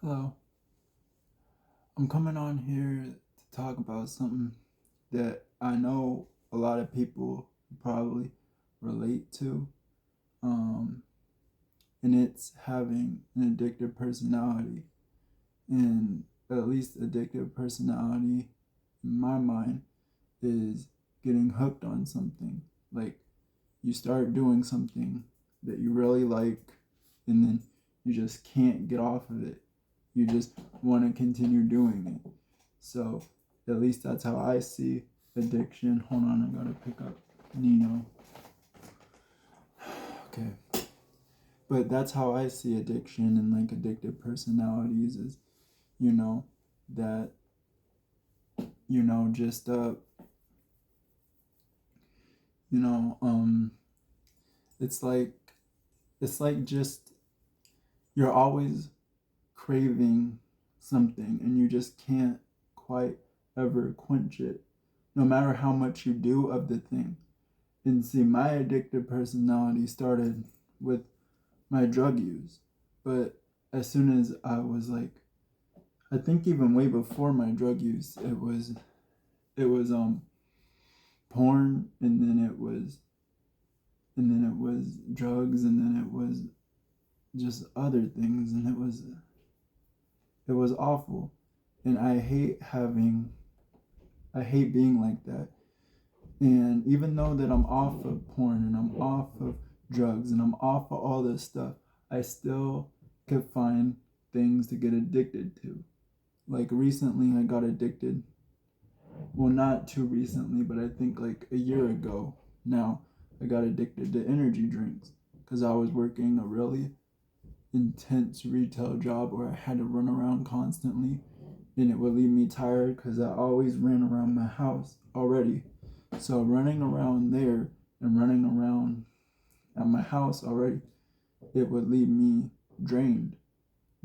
Hello. I'm coming on here to talk about something that I know a lot of people probably relate to. Um, and it's having an addictive personality. And at least addictive personality, in my mind, is getting hooked on something. Like you start doing something that you really like, and then you just can't get off of it. You just want to continue doing it. So at least that's how I see addiction. Hold on, I gotta pick up Nino. Okay. But that's how I see addiction and like addictive personalities is, you know, that, just you know, um it's like just you're always craving something and you just can't quite ever quench it, no matter how much you do of the thing. And see, my addictive personality started with my drug use. But as soon as I was like, I think even way before my drug use, it was porn, and then it was drugs, and then it was just other things, and it was awful. And I hate being like that. And even though that I'm off of porn and I'm off of drugs and I'm off of all this stuff, I still could find things to get addicted to. Like recently, I got addicted. Well, not too recently, but I think like a year ago now, I got addicted to energy drinks because I was working a really intense retail job where I had to run around constantly, and it would leave me tired because I always ran around my house already. So running around there and running around at my house already, it would leave me drained,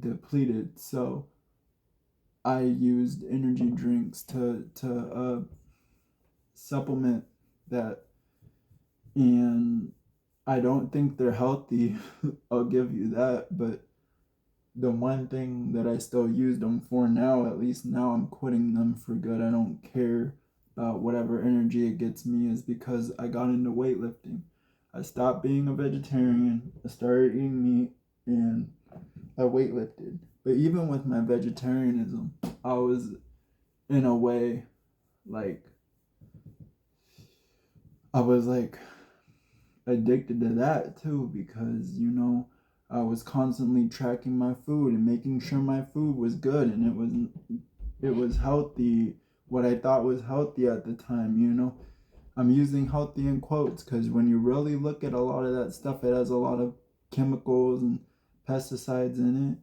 depleted. So I used energy drinks to supplement that, and I don't think they're healthy. I'll give you that, but the one thing that I still use them for now, at least now I'm quitting them for good. I don't care about whatever energy it gets me, is because I got into weightlifting. I stopped being a vegetarian, I started eating meat, and I weightlifted. But even with my vegetarianism, I was in a way like I was like addicted to that too, because I was constantly tracking my food and making sure my food was good and it was healthy, what I thought was healthy at the time. I'm using healthy in quotes because when you really look at a lot of that stuff, it has a lot of chemicals and pesticides in it.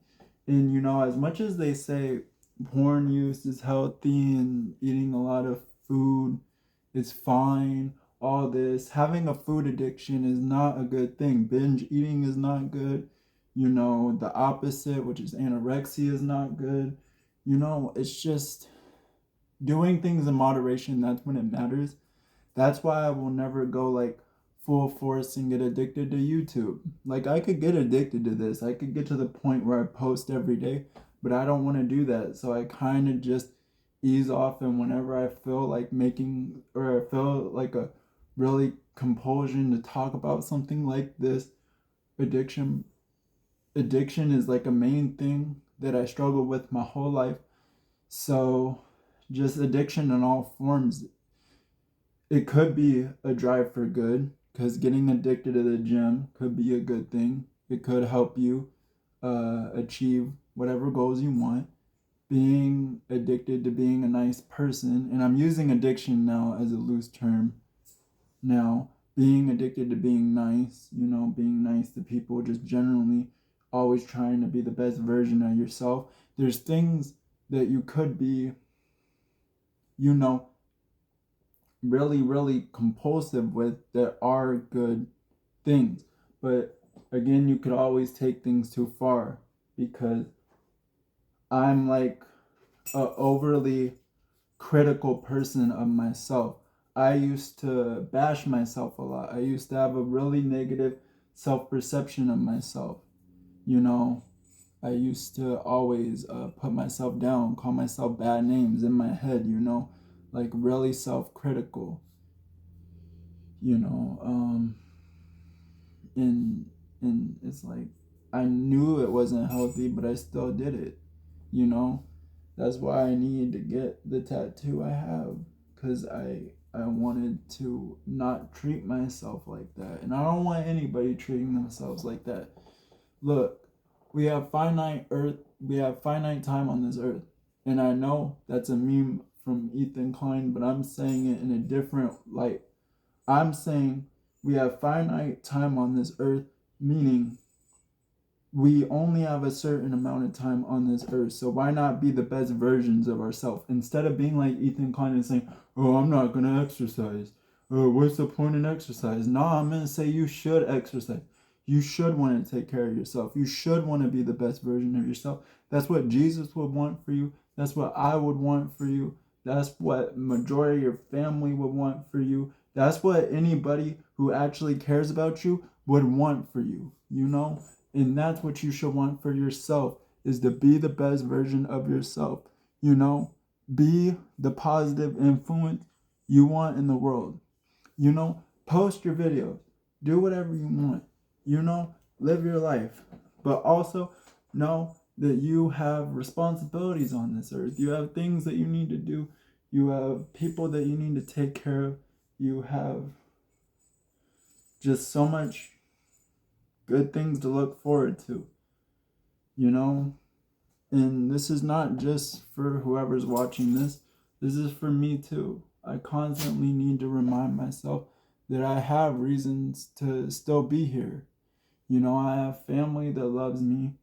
And as much as they say porn use is healthy and eating a lot of food is fine, all this, having a food addiction is not a good thing. Binge eating is not good. The opposite, which is anorexia, is not good. It's just doing things in moderation. That's when it matters. That's why I will never go like full force and get addicted to YouTube. Like I could get addicted to this. I could get to the point where I post every day, but I don't want to do that. So I kind of just ease off, and whenever I feel like making, or I feel like a really compulsion to talk about something like this, addiction addiction is like a main thing that I struggle with my whole life. So just addiction in all forms, it could be a drive for good, because getting addicted to the gym could be a good thing. It could help you achieve whatever goals you want. Being addicted to being a nice person, and I'm using addiction now as a loose term. Now, being addicted to being nice, being nice to people, just generally always trying to be the best version of yourself. There's things that you could be, you know, really, really compulsive with that are good things. But again, you could always take things too far, because I'm like a overly critical person of myself. I used to bash myself a lot. I used to have a really negative self perception of myself. You know, I used to always put myself down, call myself bad names in my head, like really self-critical, you know. And it's like I knew it wasn't healthy, but I still did it, you know. That's why I needed to get the tattoo I have, because I wanted to not treat myself like that, and I don't want anybody treating themselves like that. Look, we have finite earth, we have finite time on this earth. And I know that's a meme from Ethan Klein, but I'm saying it in a different light. I'm saying we have finite time on this earth, meaning we only have a certain amount of time on this earth. So why not be the best versions of ourselves? Instead of being like Ethan Klein and saying, oh, I'm not going to exercise. Oh, what's the point in exercise? No, I'm going to say you should exercise. You should want to take care of yourself. You should want to be the best version of yourself. That's what Jesus would want for you. That's what I would want for you. That's what majority of your family would want for you. That's what anybody who actually cares about you would want for you, you know? And that's what you should want for yourself, is to be the best version of yourself. You know, be the positive influence you want in the world. You know, post your videos, do whatever you want. You know, live your life. But also know that you have responsibilities on this earth. You have things that you need to do. You have people that you need to take care of. You have just so much good things to look forward to, you know. And this is not just for whoever's watching this. This is for me too. I constantly need to remind myself that I have reasons to still be here. You know, I have family that loves me.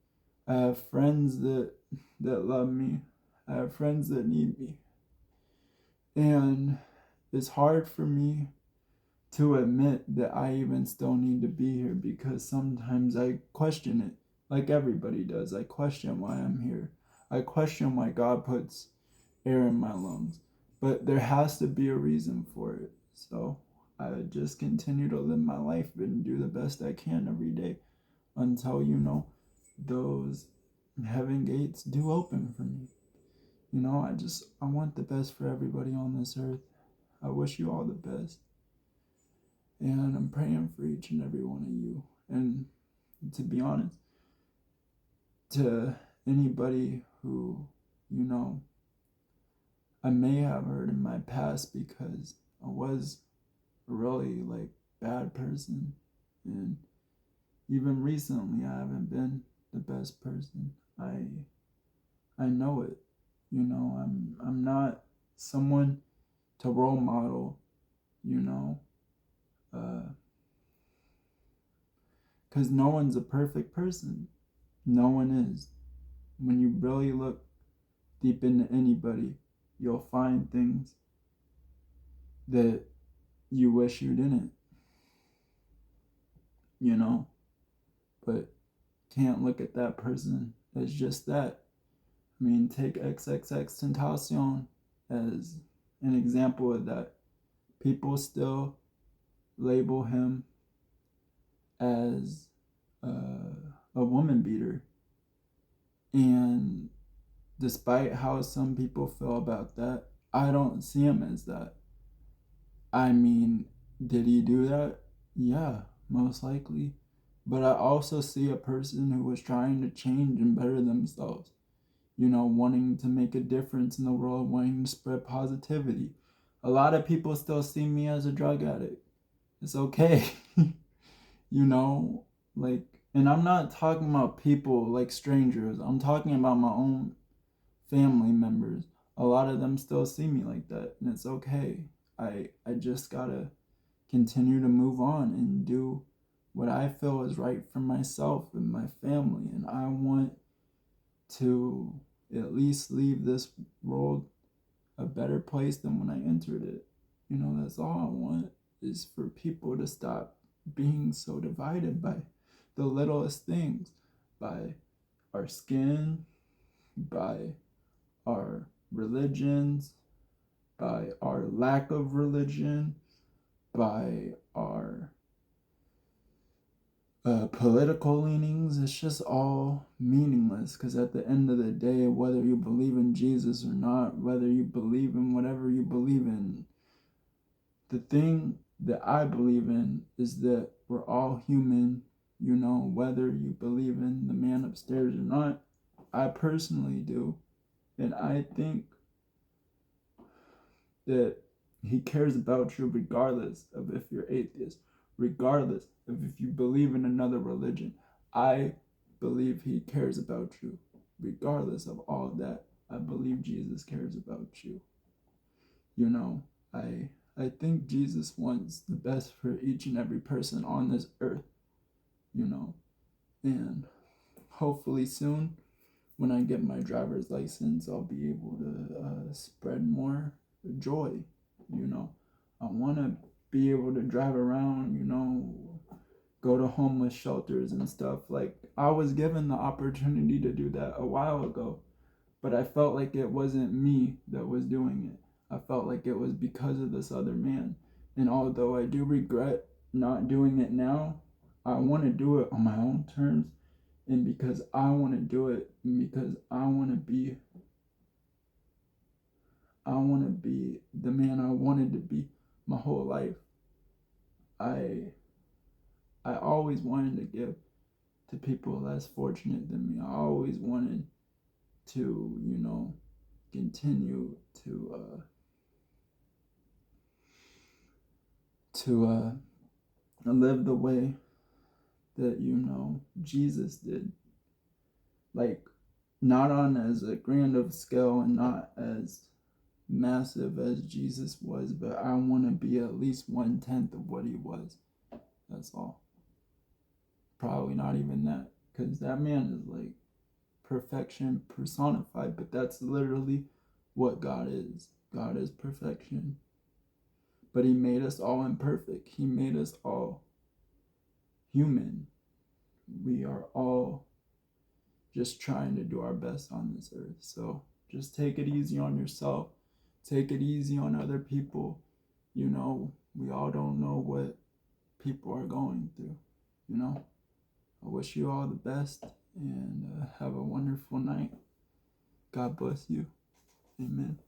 I have friends that love me. I have friends that need me. And it's hard for me to admit that I even still need to be here, because sometimes I question it, like everybody does. I question why I'm here. I question why God puts air in my lungs. But there has to be a reason for it. So I just continue to live my life and do the best I can every day until, those heaven gates do open for me. I want the best for everybody on this earth. I wish you all the best. And I'm praying for each and every one of you. And to be honest, to anybody who, I may have hurt in my past, because I was a really bad person. And even recently I haven't been the best person. I know it. I'm not someone to role model, because no one's a perfect person. No one is. When you really look deep into anybody, you'll find things that you wish you didn't, but can't look at that person as just that. I mean, take XXX as an example of that. People still label him as a woman beater. And despite how some people feel about that, I don't see him as that. I mean, did he do that? Yeah, most likely. But I also see a person who was trying to change and better themselves. Wanting to make a difference in the world, wanting to spread positivity. A lot of people still see me as a drug addict. It's okay. you know, like, and I'm not talking about people like strangers. I'm talking about my own family members. A lot of them still see me like that, and it's okay. I just gotta continue to move on and do what I feel is right for myself and my family. And I want to at least leave this world a better place than when I entered it. That's all I want, is for people to stop being so divided by the littlest things, by our skin, by our religions, by our lack of religion, by our political leanings. It's just all meaningless, because at the end of the day, whether you believe in Jesus or not, whether you believe in whatever you believe in, the thing that I believe in is that we're all human. Whether you believe in the man upstairs or not, I personally do. And I think that he cares about you regardless of if you're atheist, regardless of if you believe in another religion. I believe he cares about you regardless of all of that. I believe Jesus cares about you. I think Jesus wants the best for each and every person on this earth, and hopefully soon, when I get my driver's license, I'll be able to spread more joy. I want to be able to drive around, go to homeless shelters and stuff. Like, I was given the opportunity to do that a while ago, but I felt like it wasn't me that was doing it. I felt like it was because of this other man. And although I do regret not doing it now, I want to do it on my own terms, and because I want to do it, and because I want to be the man I wanted to be my whole life. I always wanted to give to people less fortunate than me. I always wanted to, continue to live the way that Jesus did. Like, not on as a grand of scale and not as massive as Jesus was, but I want to be at least 1/10 of what he was. That's all. Probably not even that, because that man is like perfection personified, but that's literally what God is. God is perfection. But he made us all imperfect. He made us all human. We are all just trying to do our best on this earth. So just take it easy on yourself. Take it easy on other people. We all don't know what people are going through. I wish you all the best, and have a wonderful night. God bless you. Amen.